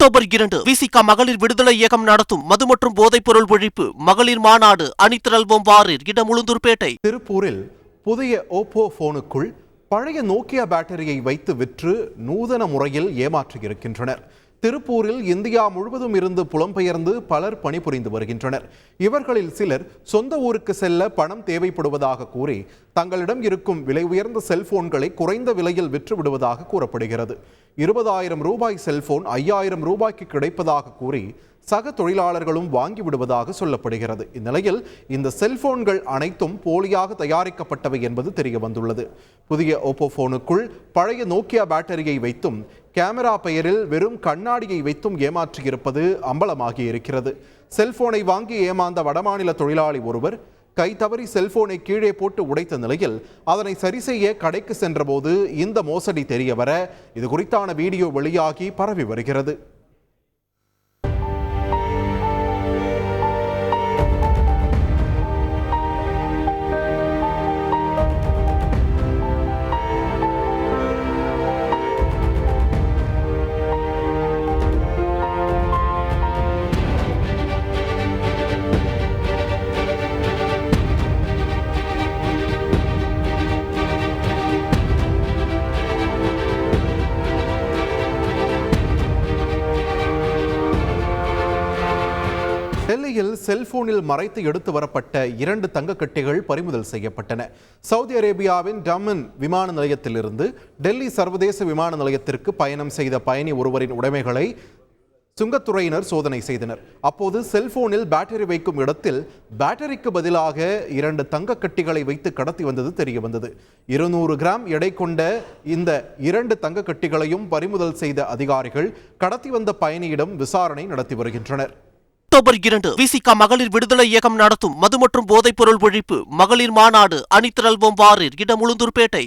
October 2 விசிக மகளிர் விடுதலை இயக்கம் நடத்தும் மது மற்றும் போதைப் பொருள் ஒழிப்பு மகளிர் மாநாடு அணிதிரள்வோம் வாரீர். இடம் உளுந்தூர்பேட்டை. திருப்பூரில் புதிய ஓப்போ போனுக்குள் பழைய நோக்கியா பேட்டரியை வைத்து விற்று நூதன முறையில் ஏமாற்றியிருக்கின்றனர். திருப்பூரில் இந்தியா முழுவதும் இருந்து புலம்பெயர்ந்து பலர் பணிபுரிந்து வருகின்றனர். இவர்களில் சிலர் சொந்த ஊருக்கு செல்ல பணம் தேவைப்படுவதாக கூறி தங்களிடம் இருக்கும் விலை உயர்ந்த செல்போன்களை குறைந்த விலையில் விற்று விடுவதாக கூறப்படுகிறது. 20,000 ரூபாய் செல்போன் 5,000 ரூபாய்க்கு கிடைப்பதாக கூறி சக தொழிலாளர்களும் வாங்கி விடுவதாக சொல்லப்படுகிறது. இந்நிலையில் இந்த செல்போன்கள் அனைத்தும் போலியாக தயாரிக்கப்பட்டவை என்பது தெரிய வந்துள்ளது. புதிய ஓப்போ போனுக்குள் பழைய நோக்கியா பேட்டரியை வைத்தும் கேமரா பெயரில் வெறும் கண்ணாடியை வைத்தும் ஏமாற்றியிருப்பது அம்பலமாகி இருக்கிறது. செல்போனை வாங்கி ஏமாந்த வடமாநில தொழிலாளி ஒருவர் கை தவறி செல்போனை கீழே போட்டு உடைத்த நிலையில் அதனை சரி செய்ய கடைக்கு சென்றபோது இந்த மோசடி தெரிய வர இது குறித்தான வீடியோ வெளியாகி பரவி வருகிறது. டெல்லியில் செல்போனில் மறைத்து எடுத்து வரப்பட்ட 2 தங்கக்கட்டிகள் பறிமுதல் செய்யப்பட்டன. சவுதி அரேபியாவின் டம்மன் விமான நிலையத்திலிருந்து டெல்லி சர்வதேச விமான நிலையத்திற்கு பயணம் செய்த பயணி ஒருவரின் உடைமைகளை சுங்கத்துறையினர் சோதனை செய்தனர். அப்போது செல்போனில் பேட்டரி வைக்கும் இடத்தில் பேட்டரிக்கு பதிலாக 2 தங்கக்கட்டிகளை வைத்து கடத்தி வந்தது தெரிய வந்தது. 200 கிராம் எடை கொண்ட இந்த 2 தங்கக்கட்டிகளையும் பறிமுதல் செய்த அதிகாரிகள் கடத்தி வந்த பயணியிடம் விசாரணை நடத்தி வருகின்றனர். அக்டோபர் 2 விசிக மகளிர் விடுதலை இயக்கம் நடத்தும் மது மற்றும் போதைப் பொருள் ஒழிப்பு மகளிர் மாநாடு அணிதிரள்வோம் வாரீர். இடம் உளுந்தூர்பேட்டை.